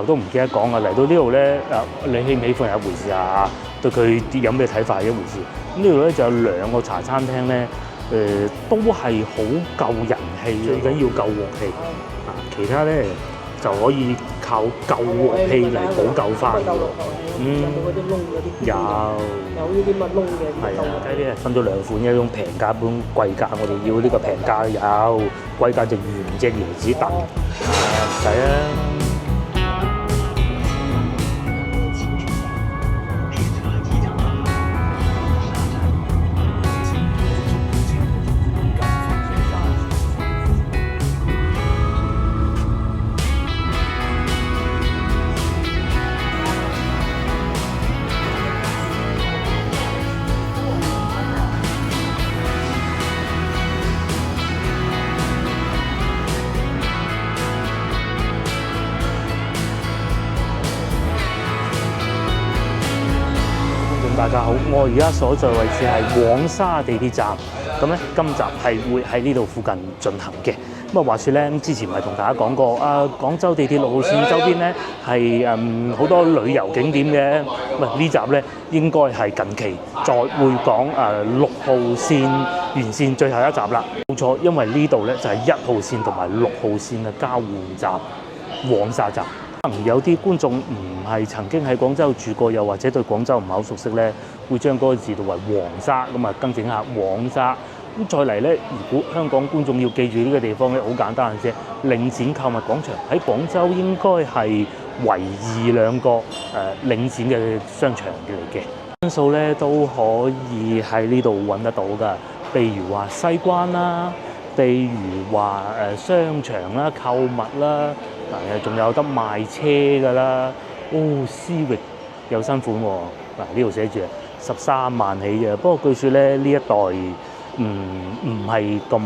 都唔記得講啊！嚟到呢度咧，你喜唔喜歡係一回事啊，對佢有咩睇法係一回事。咁呢度咧就有2個茶餐廳咧，都係好夠人氣，最緊要夠鑊氣。啊，其他咧就可以靠夠鑊氣嚟補救翻。有冇嗰啲窿嗰啲？有呢啲乜窿嘅？係啊，雞咧分咗2款，一種平價，一種貴價。我哋要呢個平價有，貴價就原隻椰子燉。唔使啊！大家好，我而家所在位置係黃沙地鐵站，咁咧今集係會喺呢度附近進行嘅。咁啊話説咧，之前咪同大家講過廣州地鐵6號線周邊咧係好多旅遊景點嘅。呢集咧應該係近期再會講6號線沿線最後一集啦。冇錯，因為呢度咧就係1號線同埋6號線嘅交換站，黃沙站。可能有啲觀眾唔係曾經喺廣州住過，又或者對廣州唔係好熟悉咧，會將嗰個字讀為黃沙，咁啊更正下黃沙。咁再嚟咧，如果香港觀眾要記住呢個地方咧，好簡單嘅啫。領展購物廣場喺廣州應該係唯二2個領展嘅商場嚟嘅，分數咧都可以喺呢度揾得到㗎。譬如話西關啦，譬如話商場啦、購物啦。仲有得賣車㗎啦，思域有新款喎。呢度寫住13萬起嘅，不過據說咧呢一代唔係咁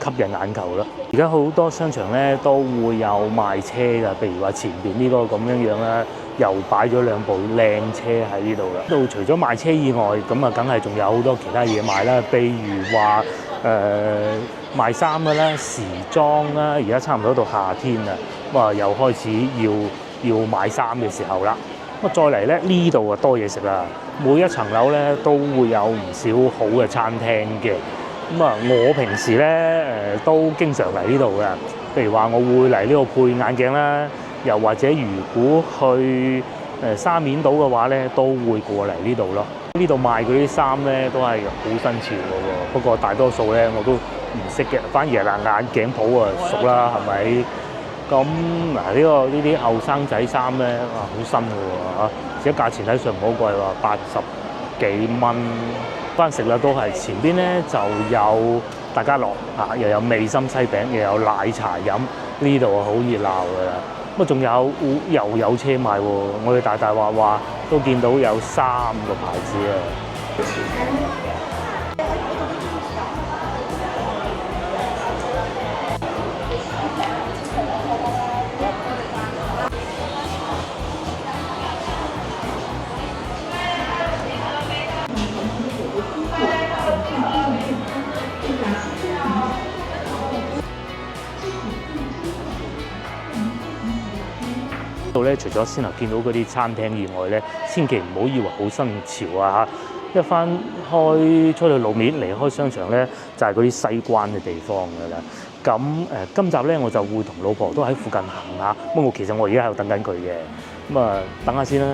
吸引眼球啦。而家好多商場咧都會有賣車㗎，譬如話前邊呢個咁樣啦，又擺咗2部靚車喺呢度啦。呢度除咗賣車以外，咁啊梗係仲有好多其他嘢賣啦，譬如話賣衫㗎啦、時裝啦，而家差唔多到夏天啦。又開始要買衫嘅時候啦。再嚟咧呢度啊多嘢食啦，每一層樓咧都會有唔少好嘅餐廳嘅。我平時咧都經常嚟呢度嘅。譬如話我會嚟呢度配眼鏡啦，又或者如果去沙面島嘅話咧，都會過嚟呢度咯。呢度賣嗰啲衫咧都係好新潮嘅喎，不過大多數咧我都唔識嘅，反而係眼鏡鋪啊熟啦，係咪？咁呢啲後生仔衫咧好新嘅喎，而且價錢睇上唔好貴喎，80幾蚊。翻食啦都係前邊咧就有大家樂又有味心西餅，又有奶茶飲，呢度好熱鬧㗎啦。仲有又有車賣喎，我哋大話都見到有3個牌子啊。度咧，除咗先頭見到嗰啲餐廳以外咧，千祈唔好以為好新潮啊！一翻開出去路面，離開商場咧，就係嗰啲西關嘅地方㗎啦。咁今集咧我就會同老婆都喺附近行下。其實我而家喺度等緊佢嘅，等下先啦。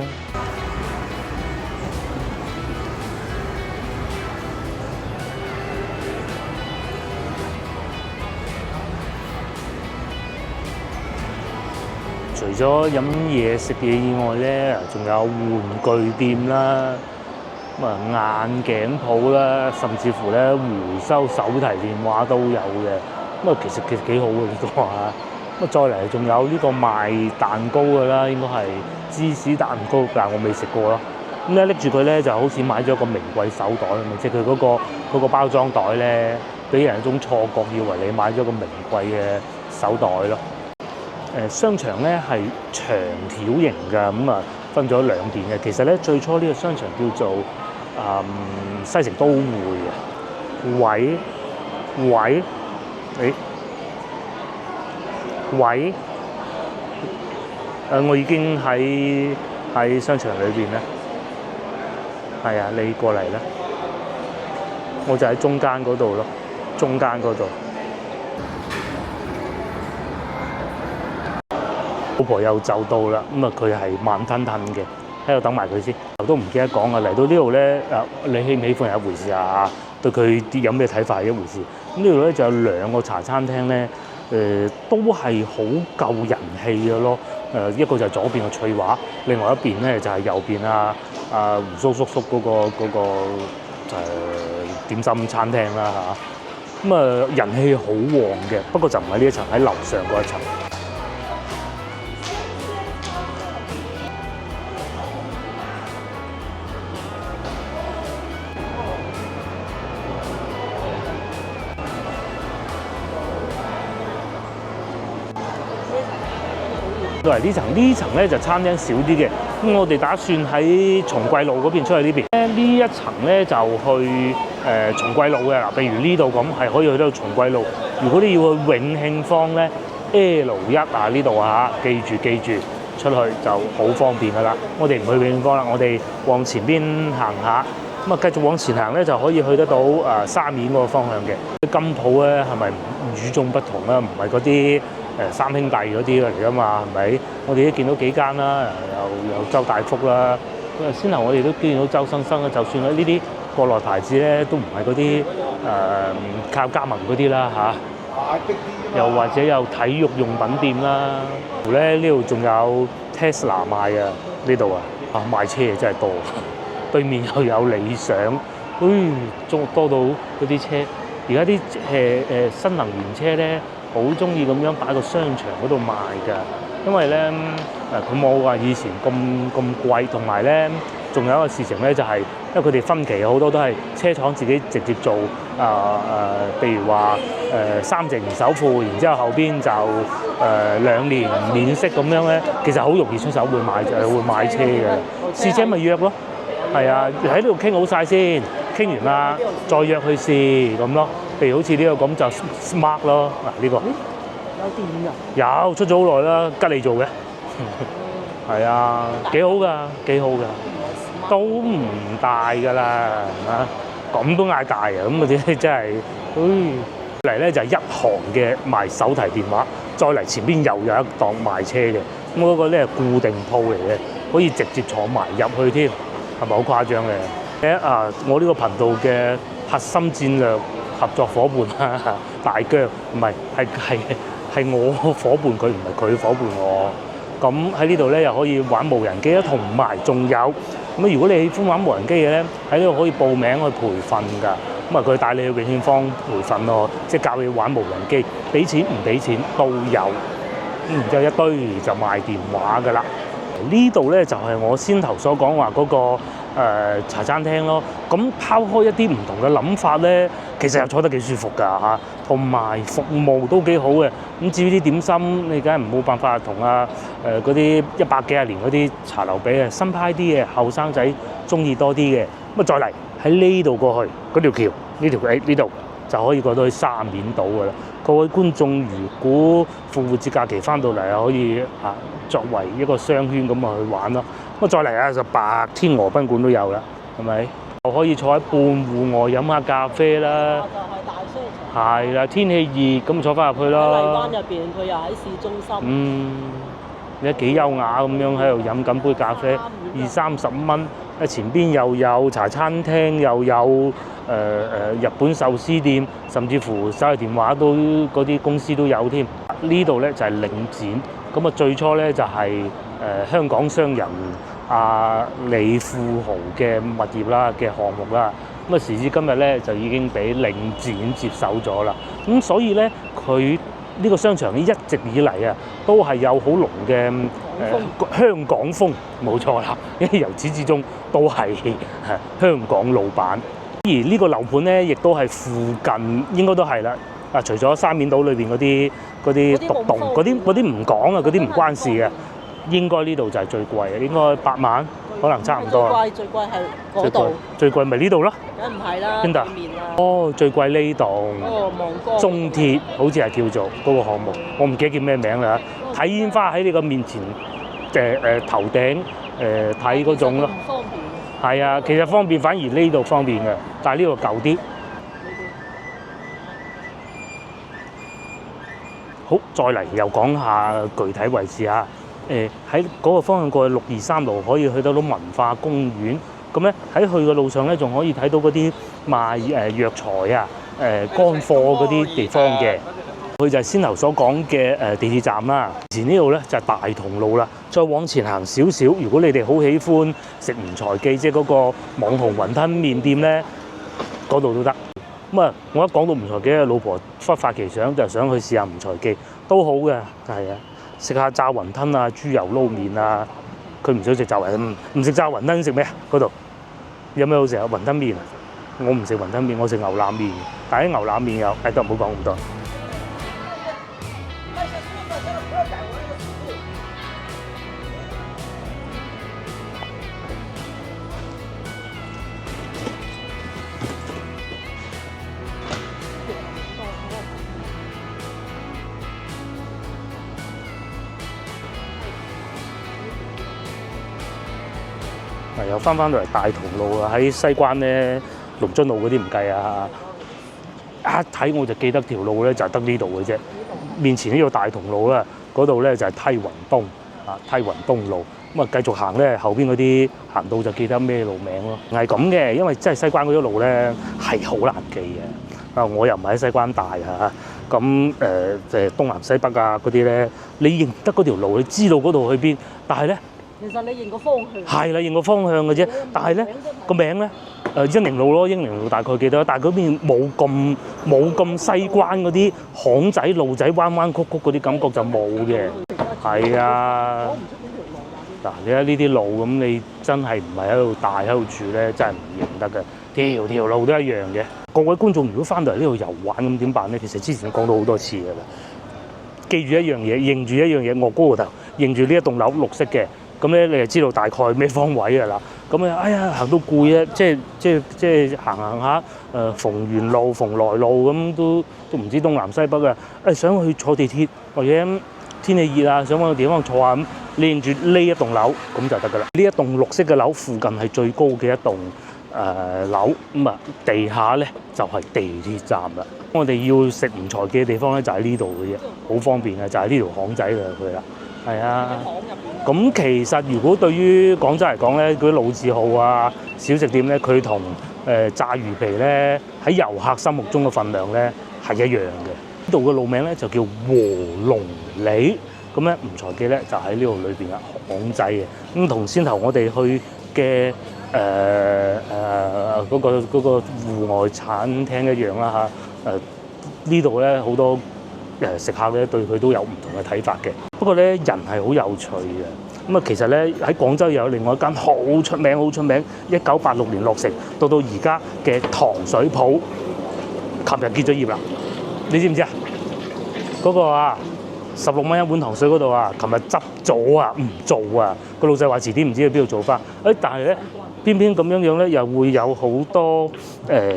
除咗飲嘢食嘢以外咧，仲有玩具店啦，眼鏡鋪啦，甚至乎咧回收手提電話都有嘅。其實幾好嘅呢個嚇。再嚟仲有呢個賣蛋糕嘅啦，應該係芝士蛋糕，但係我未食過咯。咁咧拎住佢咧就好似買咗個名貴手袋咁啊！即係佢嗰個包裝袋咧，俾人一種錯覺，以為你買咗個名貴嘅手袋咯。商場咧係長條形嘅，分咗2邊嘅。其實咧最初呢個商場叫做西城都會嘅。喂，我已經喺商場裏邊咧。係啊，你過嚟啦，我就喺中間嗰度咯，中間嗰度。老婆又就到啦，咁啊佢係慢吞吞嘅，喺度等埋佢先。都唔記得講啊，嚟到呢度咧，你喜唔喜歡係一回事啊，對佢啲有咩睇法係一回事。咁呢度咧就有兩個茶餐廳咧，都係好夠人氣嘅咯。一個就係左邊嘅翠華，另外一邊咧就係右邊胡蘇叔叔嗰個點心餐廳啦嚇。咁啊人氣好旺嘅，不過就唔係呢一層，喺樓上嗰一層。到嚟呢層咧就餐廳少啲嘅，咁我哋打算喺松貴路嗰邊出去呢邊。呢一層咧就去松貴路嘅嗱，譬如呢度咁係可以去到松貴路。如果你要去永慶坊咧 L1啊呢度啊，記住出去就好方便噶啦。我哋唔去永慶坊啦，我哋往前邊行下，咁啊繼續往前行咧就可以去得到沙面嗰個方向嘅。金鋪咧係咪與眾不同啦？唔係嗰啲三兄弟嗰啲嚟噶嘛，係咪？我哋都見到幾間啦，有周大福啦。先頭我哋都見到周生生啦，就算喺呢啲國內牌子咧，都唔係嗰啲靠加盟嗰啲啦嚇。又或者有體育用品店啦，呢度仲有 Tesla 賣啊，呢度啊賣車嘢真係多。對面又有理想，仲多到嗰啲車。而家啲新能源車咧，好中意咁樣擺個商場嗰度賣㗎，因為咧佢冇話以前咁貴，同埋咧仲有一個事情咧就係、因為佢哋分期好多都係車廠自己直接做譬如話3成首付，然之後後邊就2年免息咁樣咧，其實好容易出手會買車嘅，試車咪約咯，係啊，喺呢度傾好晒先，傾完啦再約去試咁咯。譬如好似呢個咁就 Smart 咯，嗱呢個有電㗎，有出咗好耐啦，吉利做嘅，係啊，幾好㗎，都唔大㗎啦，係嘛？咁都嗌大啊，咁嗰啲真係，嚟咧就係一行嘅賣手提電話，再嚟前邊又有一檔賣車嘅，咁嗰個咧係固定鋪嚟嘅，可以直接坐埋入去添，係咪好誇張嘅？我呢個頻道嘅核心戰略合作伙伴啊，大疆唔係係我伙伴佢，唔係佢伙伴我。咁喺呢度咧又可以玩無人機啦，同埋仲有咁如果你喜歡玩無人機嘅咧，喺呢度可以報名去培訓㗎。咁佢帶你去永慶坊培訓咯，即係教你玩無人機，俾錢唔俾錢都有。咁然之後一堆就賣電話㗎啦。呢度咧就係我先頭所講話嗰個茶餐廳咯。咁拋開一啲唔同嘅諗法咧，其實又坐得幾舒服㗎嚇，同埋服務都幾好嘅。咁至於啲點心，你梗係冇辦法同嗰啲100幾廿年嗰啲茶樓比啊，新派啲嘅，後生仔中意多啲嘅。咁再嚟喺呢度過去嗰條橋，呢度就可以過到去沙面島㗎啦。各位觀眾，如果復活節假期翻到嚟啊，可以作為一個商圈咁去玩咯。咁再嚟就白天鵝賓館都有啦，係咪？又可以坐喺半戶外飲下咖啡啦。就係大商場。係啦，天氣熱咁坐翻入去咯。喺荔灣入邊，佢又喺市中心。你幾優雅咁樣喺度飲緊杯咖啡，20-30蚊。前邊又有茶餐廳，又有日本壽司店，甚至乎手提電話都嗰啲公司都有添。呢度咧就係領展，咁最初咧就係香港商人李富豪嘅物業啦嘅項目啦。咁時至今日咧就已經俾領展接手咗啦。咁所以咧佢呢個商場一直以嚟都係有好濃嘅香港風，冇錯啦。因為由始至終都係香港老闆。而呢個樓盤咧，亦都係附近應該都係啦。除咗沙面島裏邊嗰啲獨棟嗰啲唔講啊，嗰啲唔關事嘅。應該呢度就係最貴嘅，應該8萬，可能差唔多。最貴係嗰度。最貴咪呢度咯？梗唔係啦，邊度？最貴呢棟。望江。中鐵好似係叫做嗰個項目，我唔記得叫咩名啦。睇煙花喺你個面前頭頂睇嗰種咯。唔方便。係啊，其實方便，反而呢度方便嘅，但係呢度舊啲。好，再嚟又講下具體位置啊。喺嗰個方向過去623路可以去到文化公園。咁咧喺去嘅路上咧，仲可以睇到嗰啲賣藥材啊、乾貨嗰啲地方嘅。佢就係先頭所講嘅地鐵站啦。前呢度咧就係大同路啦。再往前行少少，如果你哋好喜歡食吳財記，即係嗰個網紅雲吞麵店咧，嗰度都得。咁啊，我一講到吳財記，老婆忽發奇想，就想去試下吳財記，都好嘅，係啊，食下炸雲吞啊、豬油撈麵啊。佢唔想食炸雲吞，唔食炸雲吞食咩啊？嗰度有咩好食啊？雲吞麵啊！我唔食雲吞麵，我食牛腩麵。但係啲牛腩麵又都唔好講咁多。又翻到嚟大同路啊！喺西關咧，龍津路嗰啲唔計啊！一睇我就記得條路咧就係得呢度嘅啫。面前呢個大同路啦，嗰度咧就係梯雲東啊，梯雲東路。咁啊繼續行咧，後邊嗰啲行到就記得咩路名咯。係咁嘅，因為真係西關嗰啲路咧係好難記嘅。啊，我又唔係喺西關大啊，咁東南西北啊嗰啲咧，你認得嗰條路，你知道嗰度去邊，但係咧。其實你認個方向係啦，認個方向嘅啫。但係咧個名咧英寧路咯，英寧路大概記得，但係嗰邊冇咁西關嗰啲巷仔路仔彎彎曲曲嗰啲感覺就冇嘅。係啊，嗱你睇呢啲路咁，你真係唔係喺度大喺度住咧，真係唔認得嘅。條路都一樣嘅。各位觀眾如果翻到嚟呢度遊玩咁點辦咧？其實之前講到好多次㗎啦。記住一樣嘢，認住一樣嘢，我高個頭，認住呢一棟樓綠色嘅。咁咧，你就知道大概咩方位㗎啦。咁咧，哎呀，行到攰啊，即係行下逢源路、逢來路咁都唔知東南西北啊。想去坐地鐵或者天氣熱啊，想揾個地方坐下咁，連住呢一棟樓咁就得㗎啦。呢一棟綠色嘅樓附近係最高嘅一棟樓，咁啊地下咧就係地鐵站啦。我哋要食吳財記嘅地方咧就喺呢度嘅啫，好方便嘅，就係呢條巷仔啦佢啦。係啊，咁其實如果對於廣州嚟講咧，嗰啲老字號啊、小食店咧，佢同炸魚皮咧喺遊客心目中嘅份量咧係一樣嘅。呢度嘅路名咧就叫和龍里，咁咧吳財記咧就喺呢度裏邊嘅巷仔嘅。咁同先頭我哋去嘅嗰個戶外餐廳一樣啦嚇。呢度咧好多食客咧對佢都有唔同嘅睇法嘅。不過咧人係好有趣嘅。咁啊其實咧喺廣州又有另外一間好出名、1986年落成，到而家嘅糖水鋪，琴日結咗業啦。你知唔知啊？嗰個啊16蚊一碗糖水嗰度啊，琴日執咗啊，唔做啊。個老細話遲啲唔知去邊度做翻。但係咧偏偏咁樣咧，又會有好多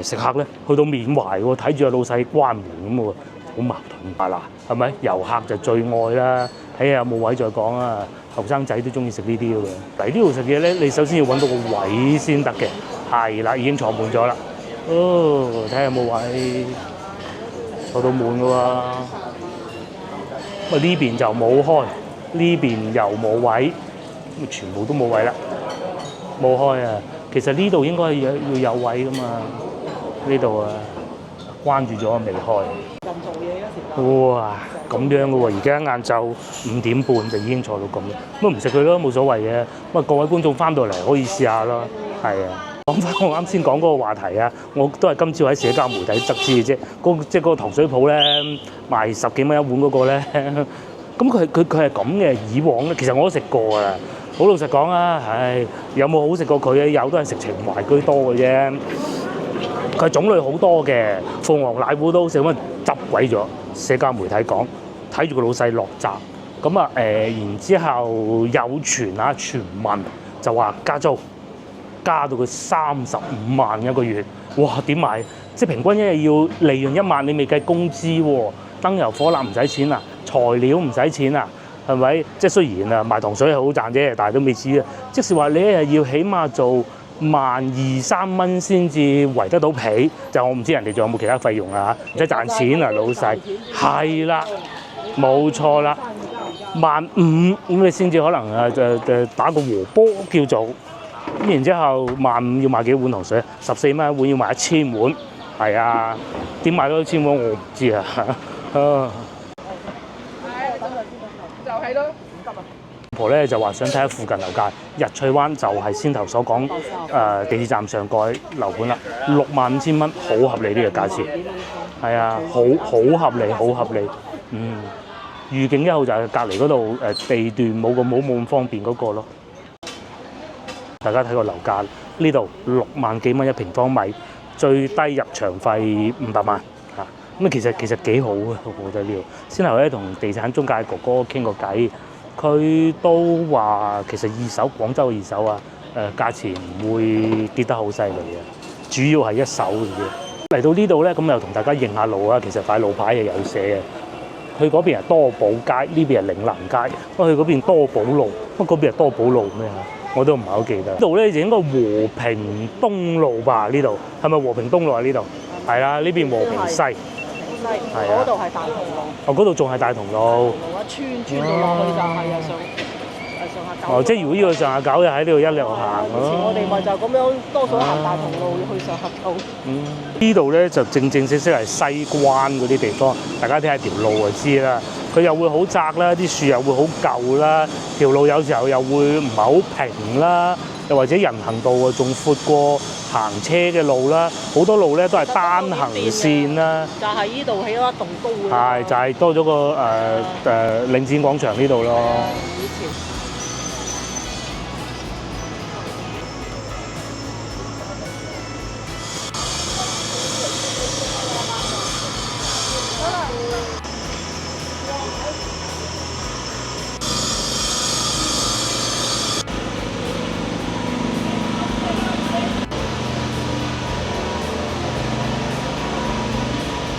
食客咧去到緬懷喎，睇住個老細關門咁喎。好矛盾啊嗱，係咪？遊客就最愛啦，睇下有冇位再講啊。後生仔都中意食呢啲嘅喎。嚟呢度食嘢咧，你首先要揾到個位先得嘅。係啦，已經坐滿咗啦。睇下有冇位，坐到滿嘅喎。咁啊呢邊就冇開，呢邊又冇位，咁全部都冇位啦，冇開啊。其實呢度應該要有位噶嘛，呢度啊關住咗未開。哇，咁樣嘅喎！而家晏晝5點半就已經坐到咁，咁唔食佢咯，冇所謂嘅。咁啊，各位觀眾翻到嚟可以試下咯。係啊，講翻我啱先講嗰個話題啊，我都係今朝喺社交媒體得知嘅啫。即係嗰個糖水鋪咧，賣10幾蚊一碗嗰個咧，咁佢係咁嘅。以往咧，其實我都食過㗎啦。好老實講啊，有冇好食過佢咧？有都係食情懷居多嘅啫。佢種類好多嘅，鳳凰奶糊都好食，咁啊執鬼咗。社交媒體講，睇住個老細落閘，咁啊然之後有傳聞就話加租，加到佢35萬一個月，哇點買？即係平均一日要利潤1萬，你未計工資喎，燈油火蠟唔使錢啊，材料唔使錢啊，係咪？即係雖然啊賣糖水係好賺啫，但係都未至於。即使話你一日要起碼做12,000-3蚊先至圍得到皮，就我唔知人哋仲有冇其他費用啊？唔使賺錢啊，老細。係啦，冇錯啦，15,000咁你先至可能打個和波叫做。咁然之後15,000要賣幾碗糖水？14蚊一碗要賣1000碗，係啊，點賣到1000碗我唔知啊。就係咯。婆咧就話想睇下附近樓價，日翠灣就係先頭所講地鐵站上蓋樓盤啦，65,000蚊，好合理呢個價錢。係啊，好合理，好合理。御景1號就係隔離嗰度地段冇咁方便嗰個咯。大家睇個樓價，呢度6萬幾蚊一平方米，最低入場費500萬嚇。咁其實幾好啊，我覺得呢度。先頭咧同地產中介哥哥傾過偈。佢都話其實廣州嘅二手啊，價錢唔會跌得好犀利嘅，主要係一手嘅啫。嚟到呢度咧，咁又同大家認下路啊。其實塊路牌係有寫嘅，佢嗰邊係多寶街，呢邊係嶺南街。不過佢嗰邊多寶路，不過嗰邊係多寶路咩啊？我都唔係好記得。呢度咧就應該和平東路吧？呢度係咪和平東路啊？呢度係啦，呢邊和平西。係啊，嗰度係大同路。哦，嗰度仲係大同路。穿到落去就係上下九。哦，即係如果要去上下九，就喺呢度一路行咯。以前我哋咪就咁樣，多數行大同路去上下九。呢度咧就正式係西關嗰啲地方，大家睇下條路就知啦。佢又會好窄啦，啲樹又會好舊啦，條路有時候又會唔係好平啦，又或者人行道啊仲闊過行車嘅路啦，好多路咧都係單行線啦。就係呢度起咗一棟高嘅。係，就係多咗個領展廣場呢度咯。以前。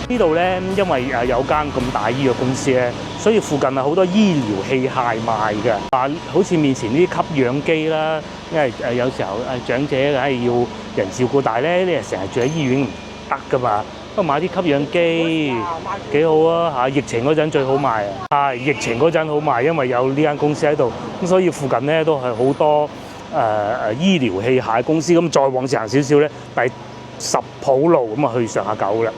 呢度咧，因為有間咁大醫藥公司咧，所以附近係好多醫療器械賣嘅。好似面前呢啲吸氧機啦，因為有時候長者梗係要人照顧，但係咧你成日住喺醫院唔得噶嘛，不過買啲吸氧機幾好啊嚇！疫情嗰陣最好賣啊，係疫情嗰陣好賣，因為有呢間公司喺度，咁所以附近咧都係好多醫療器械公司。咁再往前行少少咧，第10浦路咁啊去上下九啦。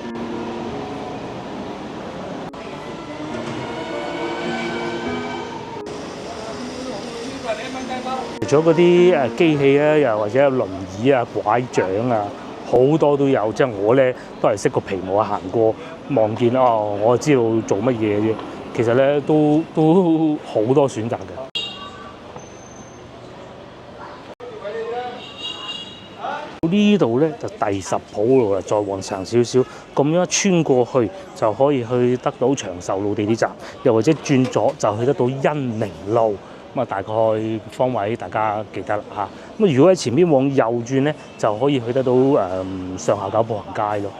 除咗嗰啲機器咧，又或者有輪椅啊、拐杖啊，好多都有。即係我咧都係識個皮毛行過，望見哦，我就知道做乜嘢啫。其實咧都好多選擇嘅。呢度咧就第10浦路啦，再往上少少，咁樣穿過去就可以去得到長壽路地鐵站，又或者轉左就去得到恩寧路。咁啊，大概方位大家記得啦嚇。咁如果喺前面往右轉咧，就可以去得到上下九步行街咯。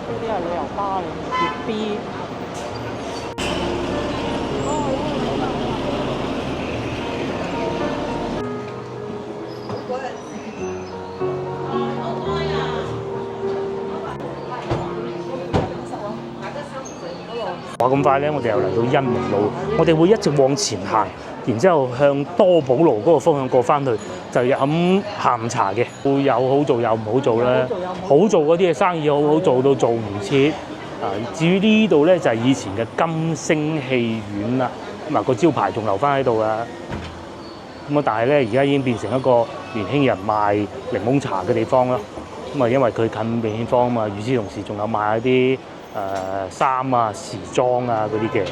呢啲係旅遊巴嚟，粵 B。話咁快咧，我哋又嚟到恩寧路，我哋會一直往前行，然之後向多寶路嗰個方向過翻去，就飲下午茶嘅。會有好做有唔好做咧，好做嗰啲嘅生意好做到做唔切。至於呢度咧就係以前嘅金星戲院啦，咁個招牌仲留翻喺度啊。咁啊，但係咧而家已經變成一個年輕人賣檸檬茶嘅地方啦。咁啊，因為佢近梅艷芳啊嘛，與此同時仲有賣一啲衫啊、時裝啊嗰啲嘅。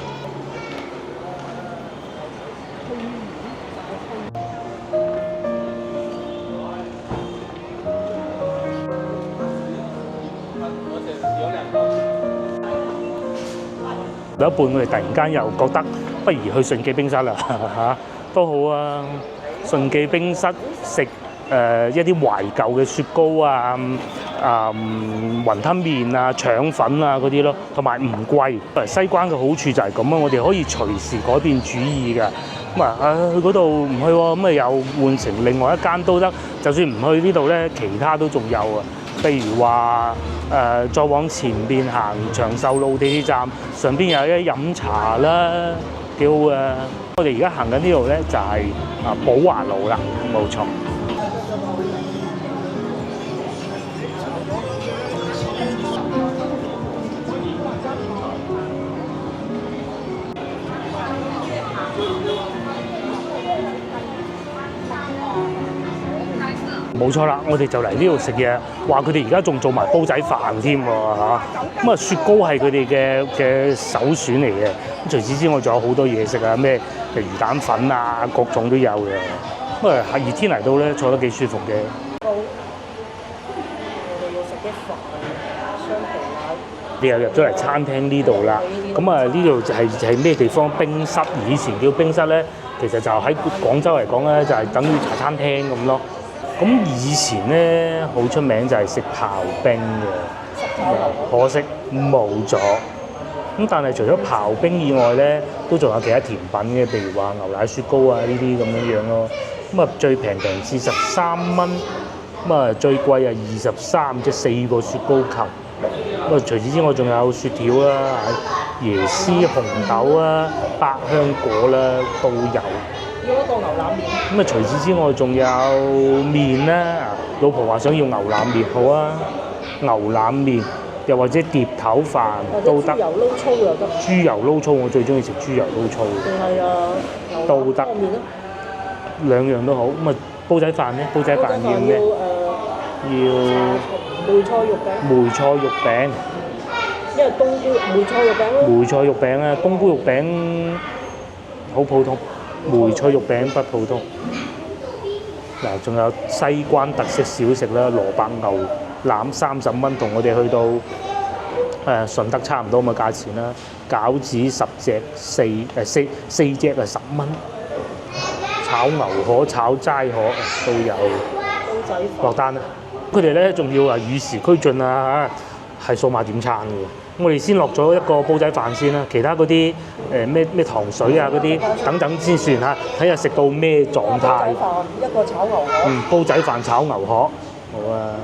有一半我哋突然間又覺得不如去順記冰室啦嚇，都好啊！順記冰室食一啲懷舊嘅雪糕啊，雲吞麵啊、腸粉啊嗰啲咯，同埋唔貴。西關嘅好處就係咁啊，我哋可以隨時改變主意㗎。咁去嗰度唔去喎，咁又換成另外一間都得。就算唔去呢度咧，其他都仲有啊。譬如話再往前邊行長壽路地鐵站，上邊有一飲茶啦，幾好啊！我哋而家行緊呢度咧就係寶華路啦，冇錯。冇錯啦，我哋就嚟呢度食嘢，話佢哋而家仲做埋煲仔飯添喎嚇。咁雪糕係佢哋嘅首選嚟嘅。咁除此之外，仲有好多嘢食啊，咩魚蛋粉啊，各種都有嘅。咁熱天嚟到咧，坐得幾舒服嘅。我哋要食啲飯，雙皮奶。你又入咗嚟餐廳呢度啦。咁呢度就係咩地方？冰室，以前叫冰室咧，其實就喺廣州嚟講咧，就係等於茶餐廳咁咯。咁以前咧好出名就係食刨冰嘅，可惜冇咗。咁但係除咗刨冰以外咧，都仲有其他甜品嘅，譬如話牛奶雪糕啊呢啲咁樣樣咯。咁最平至13蚊，咁最貴23，即係4個雪糕球。咁除此之外仲有雪條啦、椰絲紅豆啊、百香果啦都有。要一個牛腩麵。咁除此之外仲有麵啦，老婆話想要牛腩麵，好啊，牛腩麵又或者碟頭飯都得。豬油撈粗又得。豬油撈粗我最中意食豬油撈粗。定係都得。兩樣都好。咁煲仔飯咧，煲仔飯要咩？要梅菜肉餅。梅菜肉餅。因為冬菇梅菜肉餅咯。梅菜肉餅啊，冬菇肉餅好普通。梅菜肉餅不普通。嗱，仲有西關特色小食啦，蘿蔔牛腩30蚊，同我哋去到順德差唔多咁嘅價錢啦。餃子10隻4隻10蚊。炒牛河、炒齋河都有。落單啦！佢哋咧仲要與時俱進啊，係數碼點餐嘅。我哋先落咗一個煲仔飯先啦，其他嗰啲咩糖水啊嗰啲等等先算嚇，睇下食到咩狀態。一個炒牛河。煲仔飯炒牛河，好啊，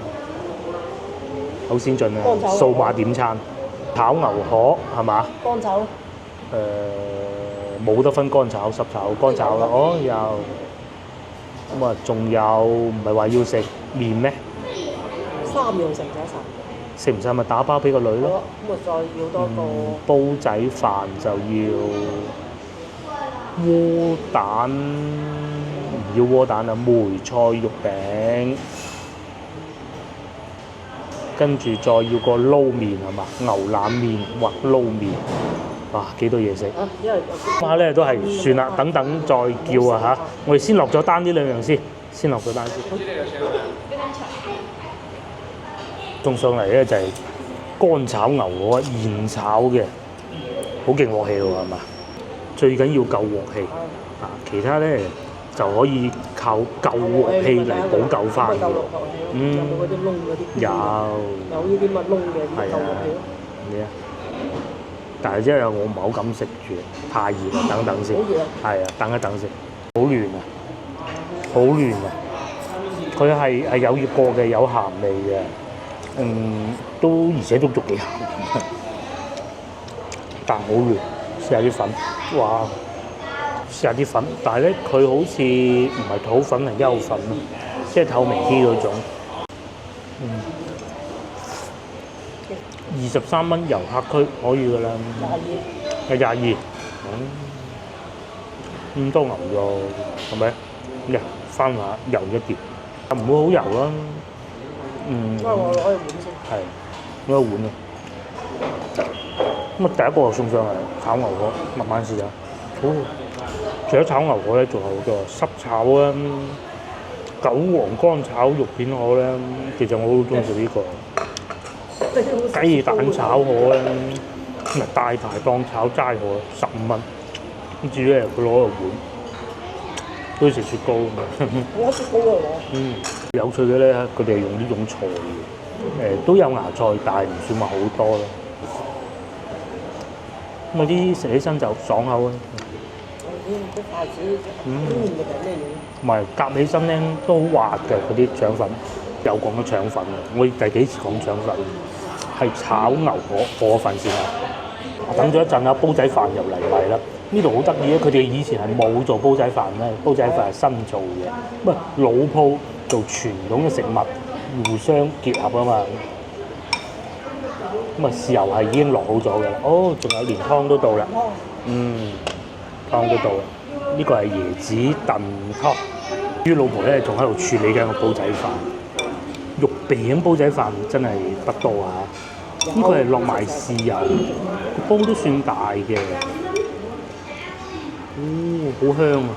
好先進啊！數碼點餐，炒牛河係嘛？乾炒。冇得分乾炒、濕炒、乾炒啦。哦，有。咁仲有唔係話要食麵咩？3樣食唔使晒。食唔晒咪打包俾個女咯。咁再要多個。煲仔飯就要窩蛋，唔要窩蛋啊，梅菜肉餅，跟住再要個撈麵係嘛？牛腩麵或撈麵。哇！幾多嘢食？哇！咧都係算啦，等等再叫啊嚇！我哋先落咗單呢兩樣先落咗單先。仲上嚟咧就係乾炒牛河，現炒嘅，好勁鑊氣喎係嘛？最緊要夠鑊氣啊！其他咧就可以靠夠鑊氣嚟補救翻嘅。有冇嗰啲燶嗰啲？有呢啲乜燶嘅啲夠鑊氣咯。你啊？但係真係我唔係好敢食住，太熱啦，等等先。係啊，等一等先。好嫩啊，好嫩啊！佢係有醃過嘅，有鹹味嘅。而且都幾鹹，但係好嫩。試下啲粉，哇！試下啲粉，但係咧佢好似唔係土粉，係優粉咯，即係透明啲嗰種。23蚊遊客區可以㗎啦。22。係22。咁多牛肉係咪？呀，翻下油一碟，唔會好油啦。我攞個碗先。係，攞個碗啊。咁第一個送上嚟炒牛河，慢慢試下。好。除咗炒牛河咧，仲有好多濕炒啦、韭黃乾炒肉片河咧。其實我好中意食呢個。雞蛋炒河咧，大排檔炒齋河15蚊，跟住咧佢攞個碗，好似食雪糕咁樣。攞雪糕嚟攞。有趣嘅咧，佢哋係用呢種菜嘅。都有芽菜，但係唔算話好多咯。咁啲食起身就爽口啊！啲筷子經驗力係咩嘢？唔係夾起身咧都好滑嘅嗰啲腸粉，又講咗腸粉啊！我第幾次講腸粉？係炒牛河粉先啊！等咗一陣啦，煲仔飯又嚟啦。呢度好得意咧，佢哋以前係冇做煲仔飯咧，煲仔飯係新做嘅。咁啊，老鋪做傳統嘅食物，互相結合啊嘛。咁啊，豉油係已經落好咗嘅啦。哦，仲有連湯都到啦。湯都到啦。呢個係椰子燉湯。於老婆咧仲喺度處理緊個煲仔飯。肉餅煲仔飯真係不多啊！咁佢係落埋豉油，個煲都算大嘅。好香啊！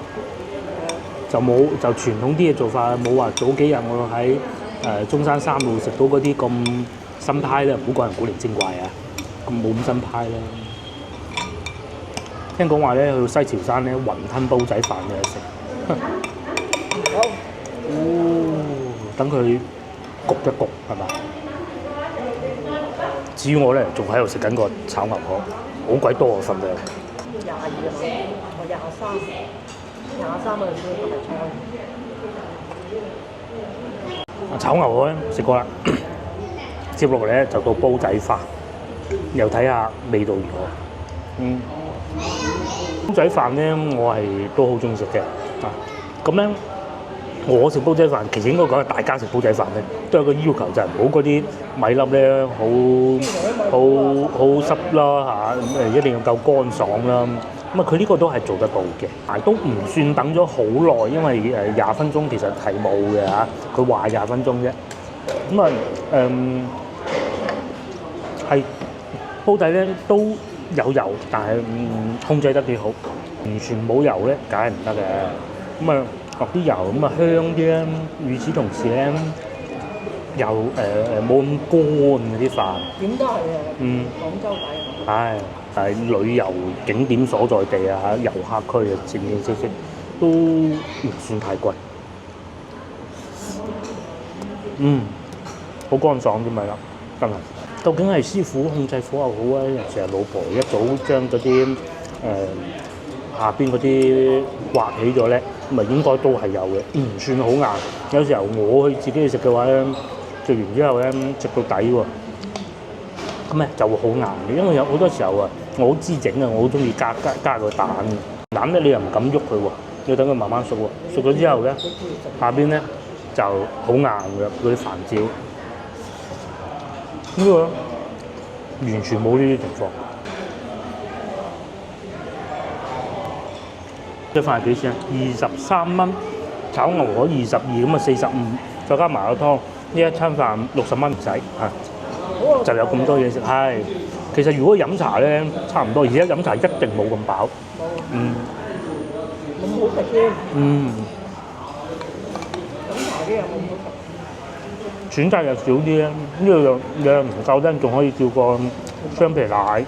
就傳統啲嘅做法，冇話早幾日我喺中山三路食到嗰啲咁新派咧，唔好講人古靈精怪啊，咁冇咁新派啦。聽講話咧，去到西樵山咧，雲吞煲仔飯有得食。好，等佢焗一焗係嘛？至於我咧，仲喺度食緊個炒牛河，好鬼多個份量。22啊，我23嗰陣時都係菜。炒牛河咧食過啦，接落嚟咧就到煲仔飯，又睇下味道如何。煲仔飯咧我係都好中意食嘅啊，咁咧我食煲仔飯其實應該講係大家食煲仔飯咧都有個要求，就係唔好嗰啲米粒咧好濕啦嚇，一定要夠乾爽啦。咁啊，佢呢個都係做得到嘅，但係都唔算等咗好耐，因為20分鐘其實係冇嘅嚇，佢話20分鐘啫。咁啊係煲底咧都有油，但係控制得幾好，完全冇油咧，梗係唔得嘅。咁啊落啲油，咁啊香啲啦。與此同時咧，又冇咁乾嗰啲飯。點都係廣州底。係。係旅遊景點所在地啊嚇，遊客區啊，正正式式都唔算太貴。好乾爽啫嘛啦，真係。究竟係師傅控制火候好啊，有時係老婆一早將嗰啲下邊嗰啲刮起咗咧，咁啊應該都係有嘅，唔算好硬。有時候我去自己去食嘅話咧，食完之後咧食到底喎。咁咧就會好硬嘅，因為有好多時候啊，我好知整啊，我好中意加個蛋嘅。蛋咧你又唔敢喐佢喎，要等佢慢慢熟喎。熟咗之後咧，下邊咧就好硬嘅嗰啲飯焦。呢個完全冇呢啲情況。一飯係幾錢啊？23蚊，炒牛河22，咁啊45，再加埋個湯，呢一餐飯60蚊唔使嚇。就有咁多嘢食，係。其實如果飲茶咧，差唔多，而家飲茶一定冇咁飽。咁好食添。飲茶啲又冇好食。選擇又少啲咧，呢度又唔夠咧，仲可以叫個雙皮奶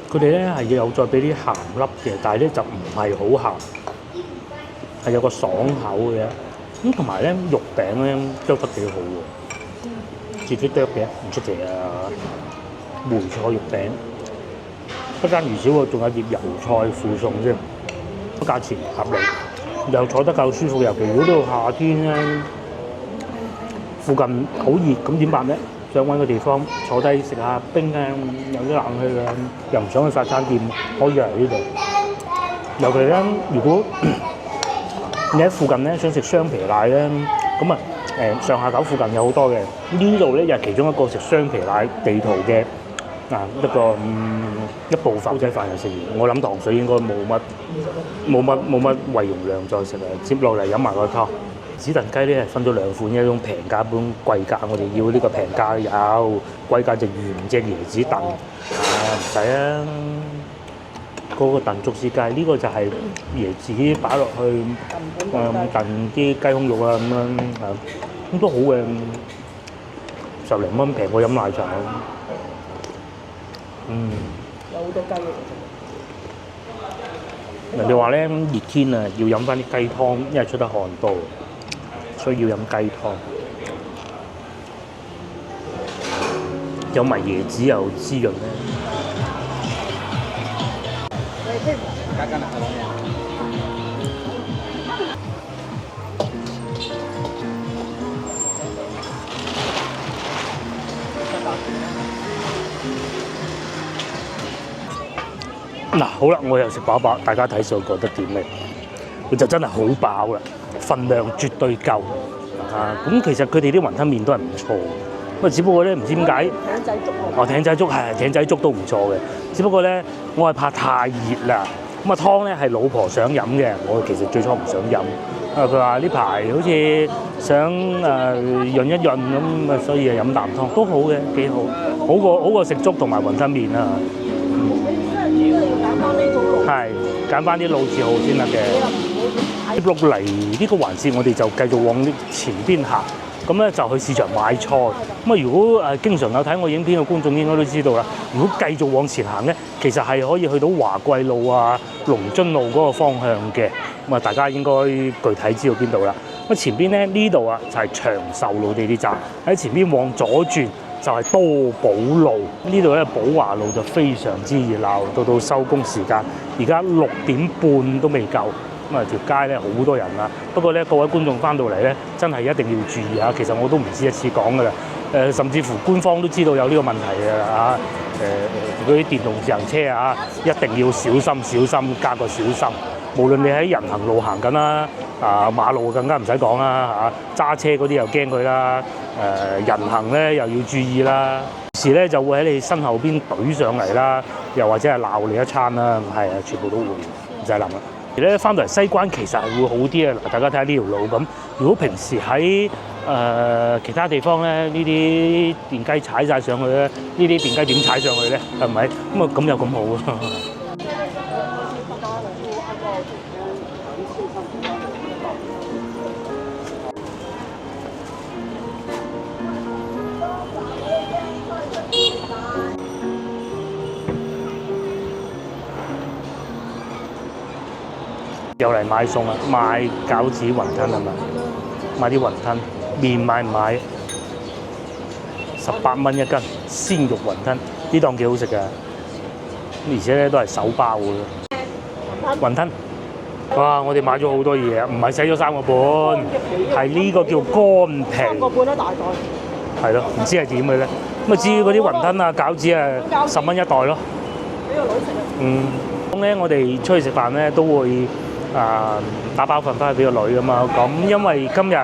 佢哋咧係有再俾啲鹹粒嘅，但係咧就唔係好鹹，係有個爽口嘅。咁同埋咧肉餅咧都得幾好喎。自己剁嘅，唔出奇啊！梅菜肉餅，不單如此喎，仲有碟油菜附送添，價錢合理，又坐得夠舒服。尤其如果到夏天咧，附近好熱，咁點辦咧？想揾個地方坐低食下冰啊，有啲冷氣啊，又唔想去快餐店，可以嚟呢度。尤其咧，如果你喺附近咧想食雙皮奶咧，咁啊〜上下九附近有好多嘅，呢度咧又係其中一個食雙皮奶地圖嘅一部分。煲仔飯又食完，我諗糖水應該冇乜胃容量再食啦。接落嚟飲埋個湯。紫燉雞咧係分咗兩款，一種平價，一種貴價。我哋要呢個平價有，貴價就原隻椰子燉，唔使啊。嗰個燉竹絲雞，呢個就係椰子擺落去燉啲雞胸肉啊咁樣咁都好嘅，10零蚊平過飲奶茶。有好多雞嘅。人哋話咧熱天啊，要飲翻啲雞湯，因為出得汗多，所以要飲雞湯。有埋椰子又滋潤咧。嗱，好啦，我又食飽飽，大家睇數覺得點咧？佢就真係好飽啦，份量絕對夠啊！咁其實佢哋啲雲吞麵都係唔錯，不過只不過咧唔知點解，艇仔粥係艇仔粥都唔錯嘅，只不過咧我係怕太熱啦。咁啊湯咧係老婆想飲嘅，我其實最初唔想飲。佢話呢排好似想潤一潤咁啊，所以啊飲啖湯都好嘅，幾好，好過食粥同埋雲吞麵啦。係揀翻啲老字號先得嘅。接落嚟呢個環節，我哋就繼續往前邊行。咁咧就去市場買菜。咁啊，如果經常有睇我影片嘅觀眾應該都知道啦。如果繼續往前行咧，其實係可以去到華貴路啊、龍津路嗰個方向嘅。咁啊，大家應該具體知道邊度啦。咁前邊咧呢度啊就係長壽路地鐵站，喺前邊往左轉就係多寶路。呢度咧寶華路就非常之熱鬧，到收工時間，而家6點半都未夠。咁啊條街咧好多人啦，不過咧各位觀眾翻到嚟咧，真係一定要注意啊！其實我都唔止一次講噶啦，甚至乎官方都知道有呢個問題嘅啦嗰啲電動自行車啊，一定要小心加個小心。無論你喺人行路行緊啦，馬路更加唔使講啦揸車嗰啲又驚佢啦，人行咧又要注意啦，時咧就會喺你身後邊懟上嚟啦，又或者係鬧你一餐啦，係啊，全部都會，唔使諗啦。而咧翻到嚟西關其實係會好啲啊！嗱，大家睇下呢條路咁，如果平時喺其他地方咧，呢啲電雞踩晒上去咧，呢啲電雞點踩上去咧？係咪？咁又咁好啊！又嚟買餸啦，買餃子雲吞係咪？買啲雲吞麵買唔買？18蚊一斤鮮肉雲吞，呢檔幾好食㗎，而且咧都係手包嘅雲吞。哇！我哋買咗好多嘢，唔係使咗3個半，係呢個叫乾皮。3個半一大袋。係咯，唔知係點嘅咧。咁啊，至於嗰啲雲吞啊、餃子啊，10蚊一袋咯。俾個女食。咁咧，我哋出去食飯咧都會。打包份翻去俾個女㗎嘛，咁因為今日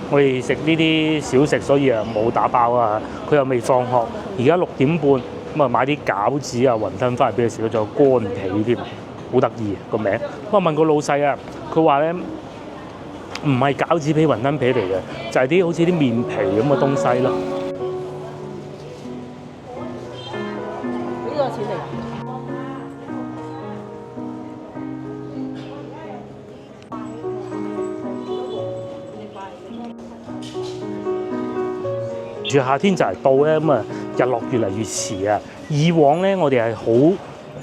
我哋食呢啲小食，所以冇打包啊。佢又未放學，而家6點半，咁啊買啲餃子啊、雲吞翻嚟俾佢食，仲有乾皮添，好得意個名。我問個老細啊，佢話咧唔係餃子皮、雲吞皮嚟嘅，就係啲好似啲面皮咁嘅東西咯。幾多錢嚟？住夏天就嚟到咧，咁啊日落越嚟越遲啊！以往咧，我哋係好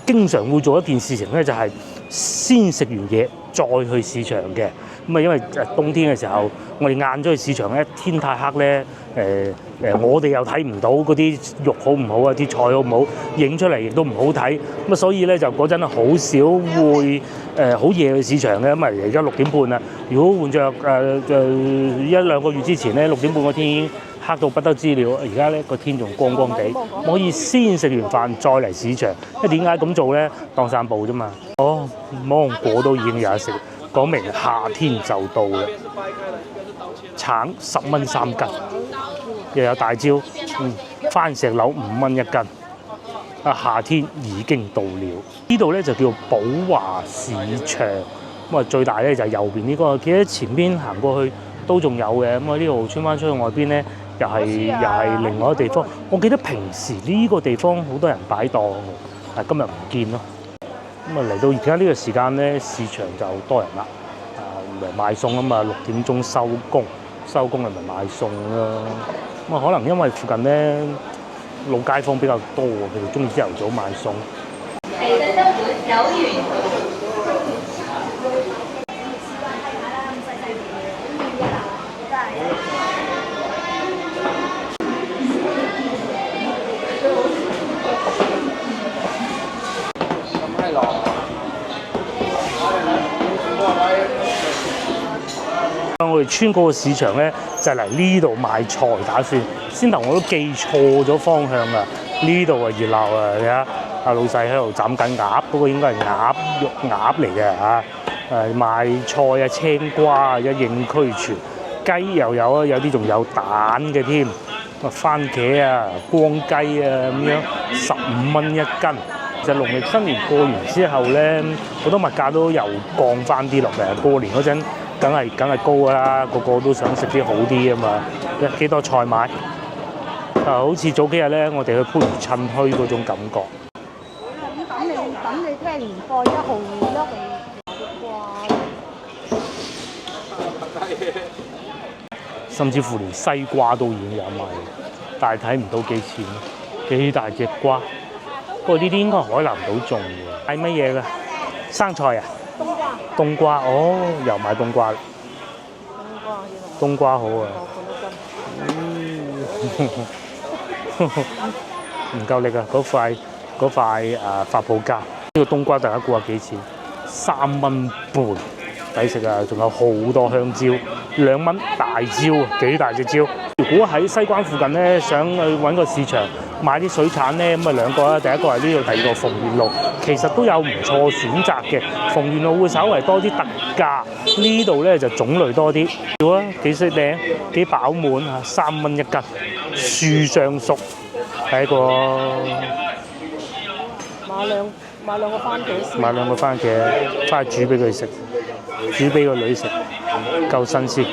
經常會做一件事情咧，就係先食完嘢再去市場嘅。咁啊，因為冬天嘅時候，我哋晏咗去市場咧，天太黑咧，我哋又睇唔到嗰啲肉好唔好啊，啲菜好唔好，影出嚟亦都唔好睇。咁啊，所以咧就嗰陣好少會好夜去市場嘅。咁啊，而家6點半啦。如果換着1-2個月之前咧，6點半個天已經黑到不得之了，而家咧個天仲光光地，可以先食完飯再嚟市場。因為點解咁做咧？當散步啫嘛。哦，芒果都已經有得食，講明夏天就到啦。橙10蚊3斤，又有大蕉，番石榴5蚊1斤。夏天已經到了，呢度咧就叫寶華市場。咁啊，最大咧就係右邊呢個，記得前邊行過去都仲有嘅。咁啊，呢度穿翻出去外邊咧，又係另外一個地方。我記得平時呢個地方好多人擺檔，但今日唔見咯。咁啊，嚟到而家呢個時間咧，市場就多人啦。嚟買餸啊嘛，6點鐘收工咪買餸咯。咁啊，可能因為附近咧老街坊比較多，佢哋中意朝頭早買餸。我哋村嗰個市場咧就嚟呢度買菜，打算先頭我都記錯咗方向啊！呢度啊熱鬧啊，你睇阿老細喺度斬緊鴨，嗰個應該係鴨嚟嘅嚇。賣菜啊、青瓜啊一應俱全，雞又有啊，有啲仲有蛋嘅添。番茄啊、光雞啊咁樣15蚊一斤。其實農曆新年過完之後咧，好多物價都又降翻啲落嚟。過年嗰陣梗係高㗎啦，個個都想食啲好啲啊嘛。幾多菜買？好似早幾日咧，我哋去番禺趁墟嗰種感覺。等你聽年貨1號1號甚至乎連西瓜都已經有賣，但係睇唔到幾錢，幾大隻瓜。不過呢啲應該係海南島種嘅。係乜嘢㗎？生菜啊？冬瓜哦，又買冬瓜。冬瓜好啊。唔夠力啊！嗰塊發泡膠。呢個冬瓜大家估下幾錢？3蚊半，抵食啊！仲有好多香蕉，2蚊大蕉，幾大隻蕉。如果喺西關附近咧，想去揾個市場買啲水產咧，咁啊兩個啦，第一個係呢度，第二個鳳園路，其實都有唔錯選擇嘅。鳳園路會稍為多啲特價，呢度咧就種類多啲。好啊，幾色靚，幾飽滿嚇，3蚊一斤。樹上熟係一個。買兩個番茄先。買2個番茄，翻去煮俾佢食，煮俾個女食，夠新鮮。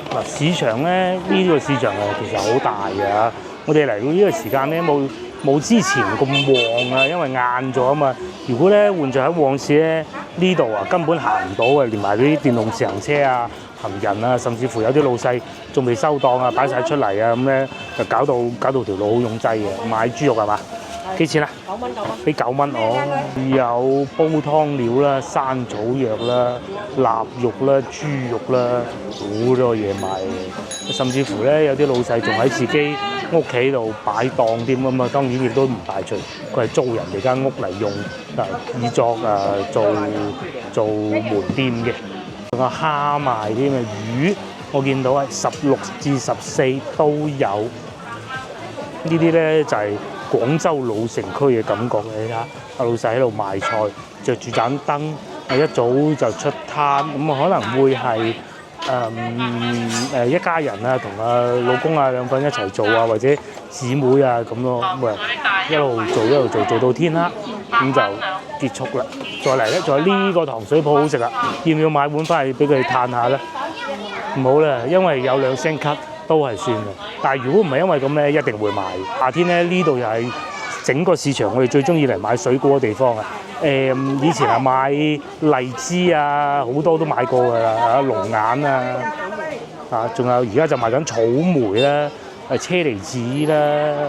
嗱，市場咧呢個市場其實好大嘅。我哋嚟到呢個時間咧冇之前咁旺啊，因為晏咗啊嘛。如果咧換著喺旺市咧，呢度啊根本行唔到啊，連埋啲電動自行車啊、行人啊，甚至乎有啲老細仲未收檔啊，擺晒出嚟啊，咁咧就搞到條路好擁擠嘅。買豬肉係嘛？幾錢啊？9蚊，俾9蚊哦。有煲湯料啦、山草藥啦、臘肉啦、豬肉啦，好多嘢賣。甚至乎咧，有啲老細仲喺自己屋企度擺檔添咁啊。當然亦都唔排除佢係租人哋間屋嚟用以作做門店嘅。仲有蝦賣添啊，魚我見到係16至14都有。呢啲咧就係廣州老城區嘅感覺，你睇下阿老細喺度賣菜，着住盞燈，一早就出攤，咁啊可能會係一家人啊，同老公啊兩個人一齊做啊，或者姊妹啊咁咯，咁啊一路做做到天黑，咁就結束啦。再嚟咧，仲有呢個糖水鋪好食啊，要唔要買碗翻去俾佢哋嘆下咧？唔好啦，因為有2聲咳。都係算嘅，但係如果唔係因為咁咧，一定會買。夏天咧呢度又係整個市場，我哋最中意嚟買水果嘅地方啊！以前係買荔枝啊，好多都買過㗎啦，龍眼啊，仲有而家就賣緊草莓啦、車厘子啦，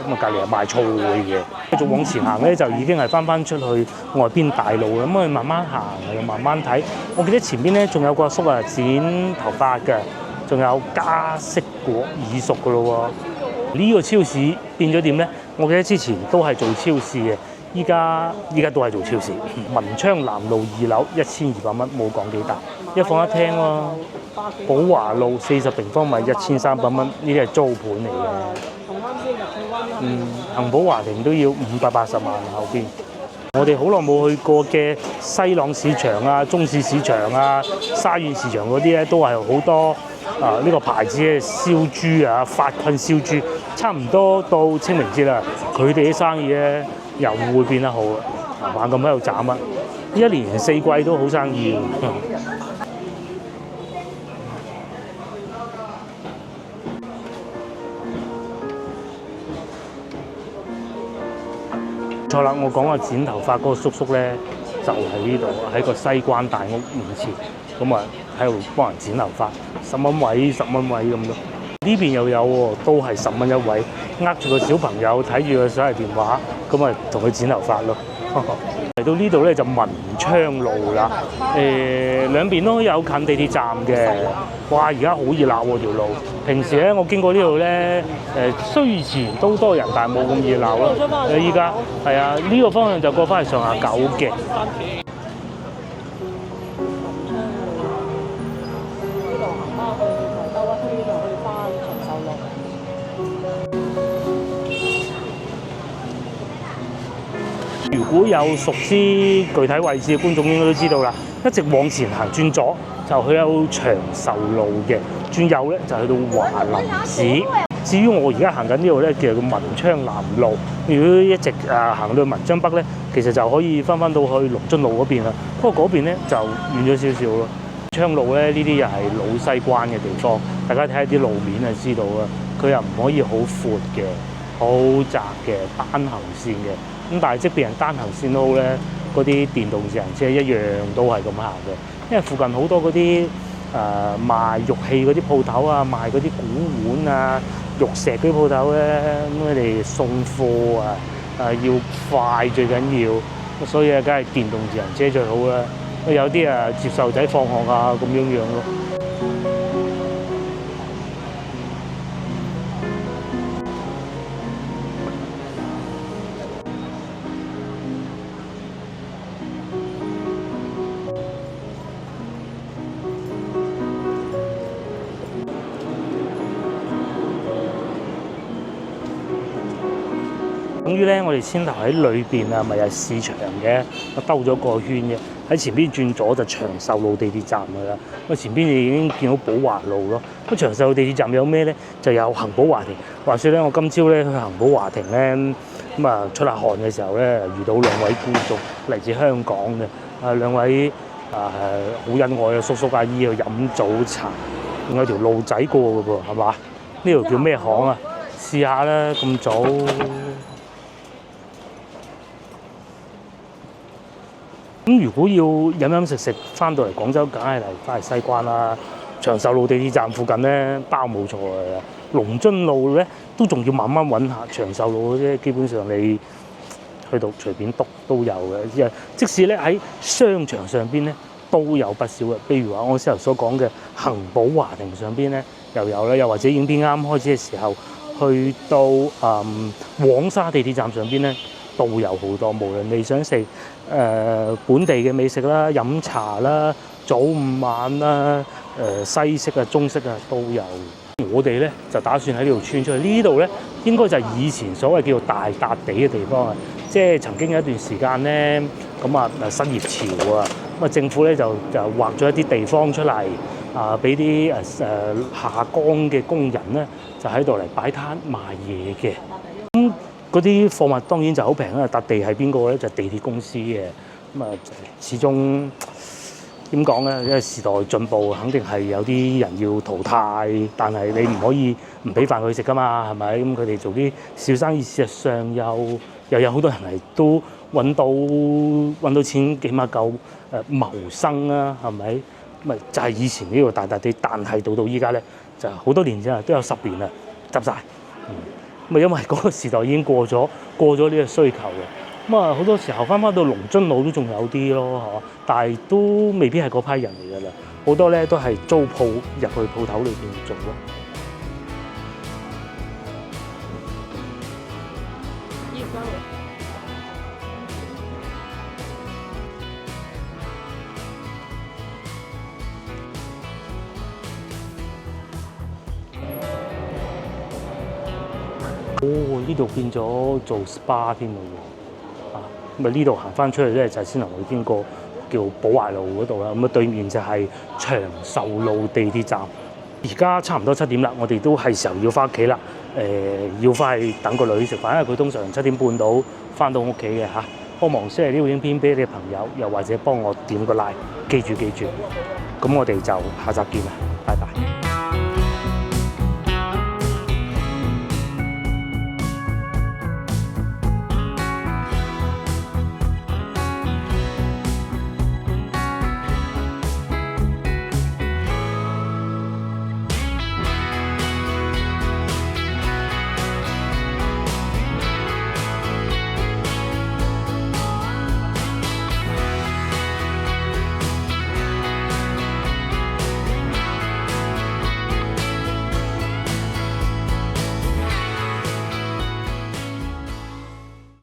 咁啊隔離係賣醋嘅。繼續往前行咧，就已經係翻出去外邊大路啦。咁啊慢慢行，又慢慢睇。我記得前邊咧仲有個阿叔啊，剪頭髮嘅。仲有加色果耳熟嘅咯喎，呢個超市變咗點咧？我記得之前都係做超市嘅，依家都係做超市。文昌南路2樓1200蚊，冇講幾大，一房一廳喎。寶華路40平方米1300蚊，呢啲係租盤嚟嘅。恒寶華庭都要580萬後邊。我哋好耐冇去過嘅西朗市場啊、中市市場啊、沙縣市場嗰啲咧，都係好多。呢個牌子嘅燒豬啊，法棍燒豬，差唔多到清明節啦，佢哋啲生意咧又會變得好啦，猛咁喺度斬啊！一年4季都好生意。錯啦，我講話剪頭髮嗰個叔叔咧，就係呢度喺個西關大屋面前。咁啊喺度幫人剪頭髮，10蚊位、10蚊位咁咯。呢邊又有喎，都係10蚊一位，呃住個小朋友睇住個手提電話，咁啊同佢剪頭髮咯。嚟到呢度咧就文昌路啦，兩邊都有近地鐵站嘅。哇！而家好熱鬧喎條路。平時咧我經過呢度咧，雖然都多人，但係冇咁熱鬧咯。依家係啊，呢個方向就過翻去上下九嘅。如果有熟知具體位置嘅觀眾應該都知道啦，一直往前行轉左就去到長壽路嘅，轉右咧就去到華林寺。至於我而家行緊呢度咧，叫做文昌南路。如果一直行到文昌北咧，其實就可以翻到去龍津路嗰邊啦。不過嗰邊咧就遠咗少少咯。文昌路咧呢啲又係老西關嘅地方，大家睇下啲路面就知道啦。佢又唔可以好闊嘅，好窄嘅單行線嘅。咁但係即便係單行線都好咧，嗰啲電動自行車一樣都係咁行嘅，因為附近好多嗰啲賣玉器嗰啲鋪頭啊，賣嗰啲古碗啊、玉石嗰啲鋪頭咧，咁佢哋送貨要快最緊要，所以梗係電動自行車最好啦。有啲接細路仔放學咁樣咯。等於咧，我哋先頭喺裏邊咪有市場嘅，我兜咗個圈嘅，喺前邊轉左就長壽路地鐵站㗎啦。我前邊已經見到寶華路咯。咁長壽路地鐵站有咩咧？就有恒寶華庭。話說咧，我今朝咧去恒寶華庭咧，出下汗嘅時候咧，遇到2位觀眾嚟自香港嘅，2位好恩愛嘅叔叔阿姨去飲早茶，仲有條路仔過嘅噃，係嘛？呢條叫咩巷啊？試下啦，咁早。咁如果要飲食翻到嚟廣州，梗係嚟翻嚟西關啦。長壽路地鐵站附近咧，包冇錯嘅。龍津路咧都仲要慢慢揾下，長壽路嗰啲基本上你去到隨便篤都有嘅。即使咧喺商場上邊咧都有不少嘅，譬如話我先頭所講嘅恒寶華庭上邊咧又有啦，又或者影片啱開始嘅時候去到黃沙地鐵站上邊咧都有好多，無論你想食本地嘅美食啦、飲茶啦、早午晚啦、西式啊、中式啊都有。我哋咧就打算喺呢度穿出去。呢度咧應該就係以前所謂叫做大笪地嘅地方啊，即係曾經有一段時間咧，新業潮啊，政府咧就劃咗一啲地方出嚟俾啲下崗嘅工人咧就喺度嚟擺攤賣嘢嘅。嗰啲貨物當然就好平啦，笪地係邊個咧？就係地鐵公司嘅。始終點講咧？因為時代進步，肯定係有啲人要淘汰，但係你唔可以唔俾飯佢食噶嘛，係咪？咁佢哋做啲小生意，事實上又有好多人係都揾到錢，起碼夠謀生啦，係咪？就係以前呢個大笪地，但係到依家咧就好多年啫，都有10年啦，執晒。因為嗰個時代已經過咗呢個需求嘅，好多時候翻到龍津路都仲有啲咯，嚇，但係都未必係嗰批人嚟㗎啦，好多咧都係租鋪入去鋪頭裏邊做咯。呢度變咗做 SPA 添喎，呢度行翻出去咧就先能夠經過叫寶華路嗰度啦，對面就係長壽路地鐵站。而家差唔多7點啦，我哋都係時候要翻屋企啦，要翻去等個女食飯，因為佢通常7點半到翻到屋企嘅嚇。幫忙 share 呢條影片俾你嘅朋友，又或者幫我點個 like，記住，咁我哋就下集見啦。